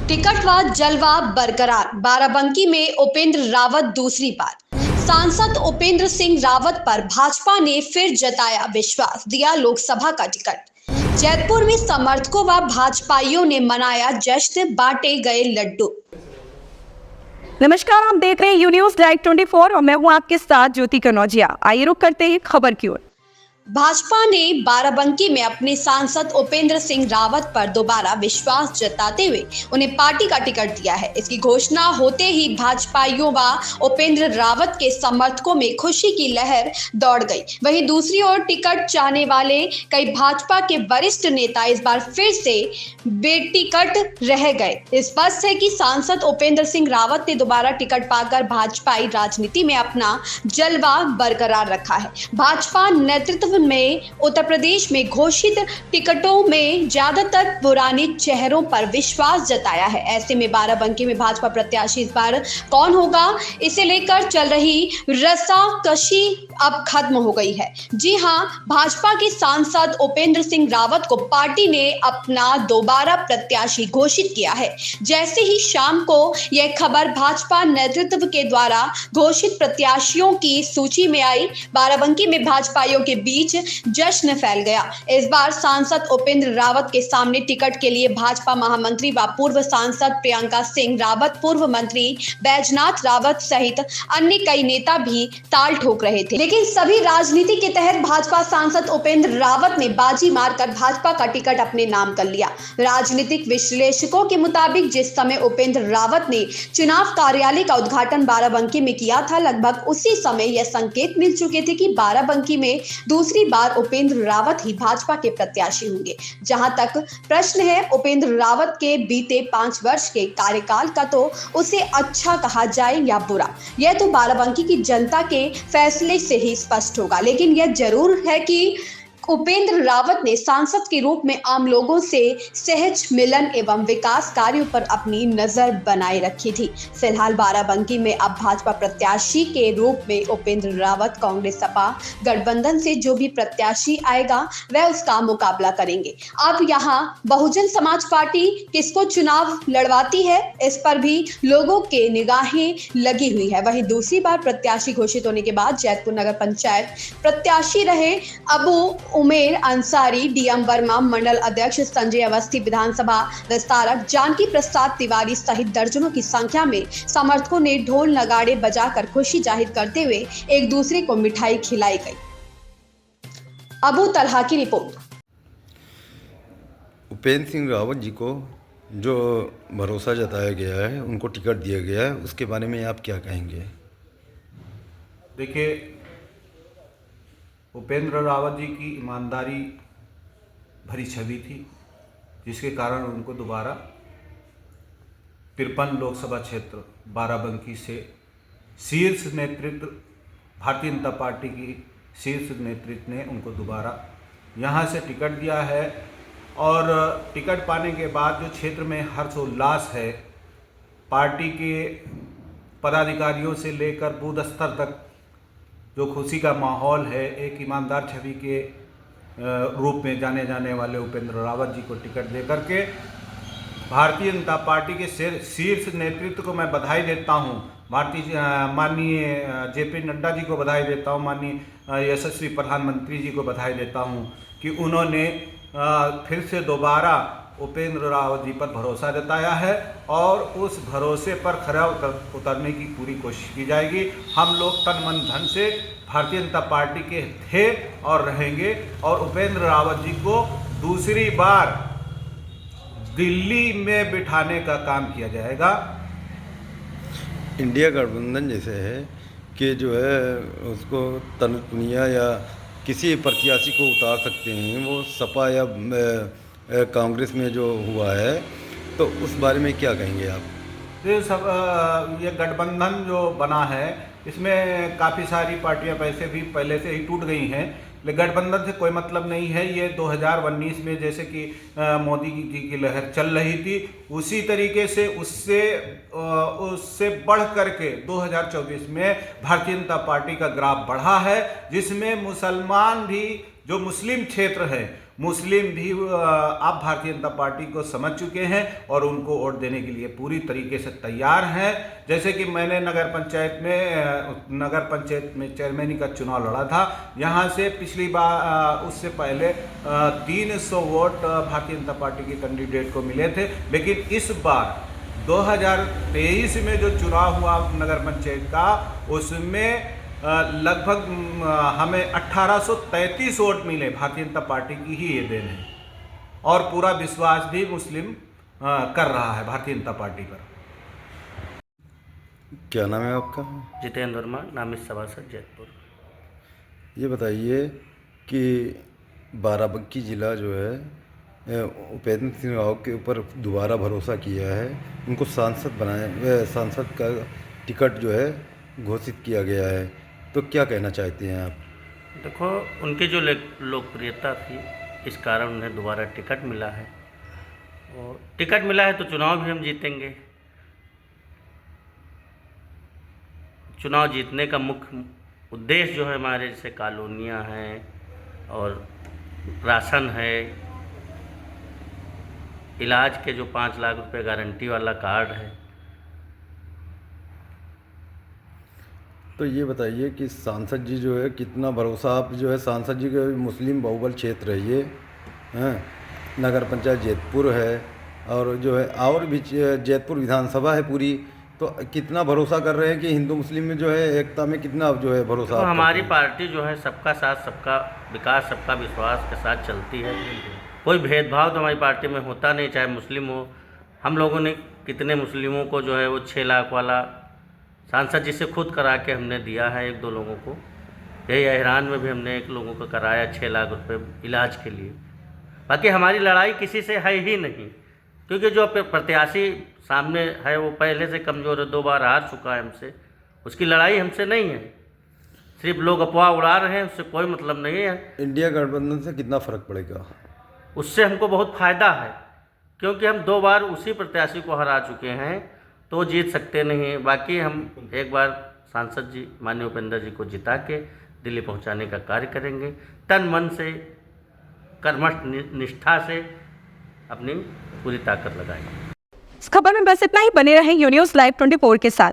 Ticket व जलवा बरकरार। बाराबंकी में उपेंद्र रावत दूसरी बार। सांसद उपेंद्र सिंह रावत पर भाजपा ने फिर जताया विश्वास, दिया लोकसभा का टिकट। जैतपुर में समर्थकों व भाजपाइयों ने मनाया जश्न, बांटे गए लड्डू। नमस्कार, आप देख रहे हैं यू न्यूज़ डायरेक्ट 24 और मैं हूं आपके साथ ज्योति कनौजिया। आइए रुक करते हैं खबर की ओर। भाजपा ने बाराबंकी में अपने सांसद उपेंद्र सिंह रावत पर दोबारा विश्वास जताते हुए उन्हें पार्टी का टिकट दिया है। इसकी घोषणा होते ही भाजपाइयों व उपेंद्र रावत के समर्थकों में खुशी की लहर दौड़ गई। वहीं दूसरी ओर टिकट चाहने वाले कई भाजपा के वरिष्ठ नेता इस बार फिर से बेटिकट रह गए। स्पष्ट है कि सांसद उपेंद्र सिंह रावत ने दोबारा टिकट पाकर भाजपाई राजनीति में अपना जलवा बरकरार रखा है। भाजपा नेतृत्व में उत्तर प्रदेश में घोषित टिकटों में ज्यादातर पुराने चेहरों पर विश्वास जताया है। ऐसे में बाराबंकी में भाजपा प्रत्याशी इस बार कौन होगा, इसे लेकर चल रही रस्साकशी अब खत्म हो गई है। जी हां, भाजपा के सांसद उपेंद्र सिंह रावत को पार्टी ने अपना दोबारा प्रत्याशी घोषित किया है। जैसे ही शाम को यह खबर भाजपा नेतृत्व के द्वारा घोषित प्रत्याशियों की सूची में आई, बाराबंकी में भाजपाइयों के बीच जश्न फैल गया। इस बार सांसद उपेंद्र रावत के सामने टिकट के लिए भाजपा महामंत्री व पूर्व सांसद प्रियंका सिंह रावत, पूर्व मंत्री बैजनाथ रावत सहित अन्य कई नेता भी ताल ठोक रहे थे। लेकिन सभी राजनीति के तहत भाजपा सांसद उपेंद्र रावत ने बाजी मारकर भाजपा का टिकट अपने नाम कर लिया। राजनीतिक विश्लेषकों के मुताबिक जिस समय उपेंद्र रावत ने चुनाव कार्यालय का उद्घाटन बाराबंकी में किया था, लगभग उसी समय यह संकेत मिल चुके थे कि बाराबंकी में दूसरी बार उपेंद्र रावत ही भाजपा के प्रत्याशी होंगे। जहां तक प्रश्न है उपेंद्र रावत के बीते 5 वर्ष के कार्यकाल का, तो उसे अच्छा कहा जाए या बुरा, यह तो बाराबंकी की जनता के फैसले से ही स्पष्ट होगा। लेकिन यह जरूर है कि उपेंद्र रावत ने सांसद के रूप में आम लोगों से सहज मिलन एवं विकास कार्यों पर अपनी नजर बनाए रखी थी। फिलहाल बाराबंकी में अब भाजपा प्रत्याशी के रूप में उपेंद्र रावत कांग्रेस सपा गठबंधन से जो भी प्रत्याशी आएगा वह उसका मुकाबला करेंगे। अब यहाँ बहुजन समाज पार्टी किसको चुनाव लड़वाती है, इस पर भी लोगों के निगाहें लगी हुई है। वहीं दूसरी बार प्रत्याशी घोषित होने के बाद जैतपुर नगर पंचायत प्रत्याशी रहे अबू उमेर अंसारी, डीएम वर्मा, मंडल अध्यक्ष संजय अवस्थी, विधानसभा विस्तारक जानकी प्रसाद तिवारी सहित दर्जनों की संख्या में समर्थकों ने ढोल नगाड़े बजाकर खुशी जाहिर करते हुए एक दूसरे को मिठाई खिलाई गई। अबू तलहा की रिपोर्ट। उपेंद्र सिंह रावत जी को जो भरोसा जताया गया है, उनको टिकट दिया गया है, उसके बारे में आप क्या कहेंगे? देखिए, उपेंद्र रावत जी की ईमानदारी भरी छवि थी, जिसके कारण उनको दोबारा 53 लोकसभा क्षेत्र बाराबंकी से शीर्ष नेतृत्व, भारतीय जनता पार्टी की शीर्ष नेतृत्व ने उनको दोबारा यहाँ से टिकट दिया है। और टिकट पाने के बाद जो क्षेत्र में हर्षोल्लास है, पार्टी के पदाधिकारियों से लेकर बूथ स्तर तक जो खुशी का माहौल है, एक ईमानदार छवि के रूप में जाने जाने वाले उपेंद्र रावत जी को टिकट दे करके भारतीय जनता पार्टी के शीर्ष नेतृत्व को मैं बधाई देता हूं। माननीय जेपी नड्डा जी को बधाई देता हूं, माननीय यशस्वी प्रधानमंत्री जी को बधाई देता हूं कि उन्होंने फिर से दोबारा उपेंद्र रावत जी पर भरोसा जताया है और उस भरोसे पर खरा उतरने की पूरी कोशिश की जाएगी। हम लोग तन मन धन से भारतीय जनता पार्टी के थे और रहेंगे और उपेंद्र रावत जी को दूसरी बार दिल्ली में बिठाने का काम किया जाएगा। इंडिया गठबंधन जैसे है कि जो है उसको तनपुनिया या किसी प्रत्याशी को उतार सकते हैं, वो सपा या कांग्रेस में जो हुआ है, तो उस बारे में क्या कहेंगे आप? ये गठबंधन जो बना है, इसमें काफ़ी सारी पार्टियां पहले से ही टूट गई हैं, लेकिन गठबंधन से कोई मतलब नहीं है। ये 2019 में जैसे कि मोदी जी की लहर चल रही थी, उसी तरीके से उससे बढ़ करके 2024 में भारतीय जनता पार्टी का ग्राफ बढ़ा है, जिसमें मुसलमान भी, जो मुस्लिम क्षेत्र है मुस्लिम भी अब भारतीय जनता पार्टी को समझ चुके हैं और उनको वोट देने के लिए पूरी तरीके से तैयार हैं। जैसे कि मैंने नगर पंचायत में चेयरमैनी का चुनाव लड़ा था, यहाँ से पिछली बार उससे पहले 300 वोट भारतीय जनता पार्टी के कैंडिडेट को मिले थे, लेकिन इस बार 2023 में जो चुनाव हुआ नगर पंचायत का, उसमें लगभग हमें 1833 वोट मिले। भारतीय जनता पार्टी की ही ये देन है और पूरा विश्वास भी मुस्लिम कर रहा है भारतीय जनता पार्टी पर। क्या नाम है आपका? जितेंद्र वर्मा, नामित सभासद जैतपुर। ये बताइए कि बाराबंकी ज़िला जो है उपेंद्र सिंह रावत के ऊपर दोबारा भरोसा किया है, उनको सांसद का टिकट जो है घोषित किया गया है, तो क्या कहना चाहते हैं आप? देखो, उनकी जो लोकप्रियता थी, इस कारण उन्हें दोबारा टिकट मिला है, और टिकट मिला है तो चुनाव भी हम जीतेंगे। चुनाव जीतने का मुख्य उद्देश्य जो है, हमारे जैसे कॉलोनियाँ हैं और राशन है, इलाज के जो 5 लाख रुपए गारंटी वाला कार्ड है। तो ये बताइए कि सांसद जी जो है कितना भरोसा, आप जो है सांसद जी के मुस्लिम बहुबल क्षेत्र है ये, हैं, नगर पंचायत जैतपुर है और जो है और भी जैतपुर विधानसभा है पूरी, तो कितना भरोसा कर रहे हैं कि हिंदू मुस्लिम में जो है एकता में कितना जो है भरोसा? तो हमारी पार्टी जो है सबका साथ, सबका विकास, सबका विश्वास के साथ चलती है। कोई भेदभाव तो हमारी पार्टी में होता नहीं, चाहे मुस्लिम हो। हम लोगों ने कितने मुस्लिमों को जो है वो 6 लाख वाला सांसद जी से खुद करा के हमने दिया है, 1-2 लोगों को। यही अहिरान में भी हमने 1 लोगों को कराया 6 लाख रुपए इलाज के लिए। बाकी हमारी लड़ाई किसी से है ही नहीं, क्योंकि जो प्रत्याशी सामने है वो पहले से कमज़ोर है, 2 बार हार चुका है हमसे। उसकी लड़ाई हमसे नहीं है, सिर्फ लोग अफवाह उड़ा रहे हैं, उससे कोई मतलब नहीं है। इंडिया गठबंधन से कितना फ़र्क पड़ेगा? उससे हमको बहुत फ़ायदा है, क्योंकि हम 2 बार उसी प्रत्याशी को हरा चुके हैं, तो जीत सकते नहीं। बाकी हम एक बार सांसद जी माननीय उपेंद्र जी को जिता के दिल्ली पहुंचाने का कार्य करेंगे, तन मन से, कर्मठ निष्ठा से अपनी पूरी ताकत लगाएंगे। इस खबर में बस इतना ही। बने रहें यून्यूज़ लाइव 24 के साथ।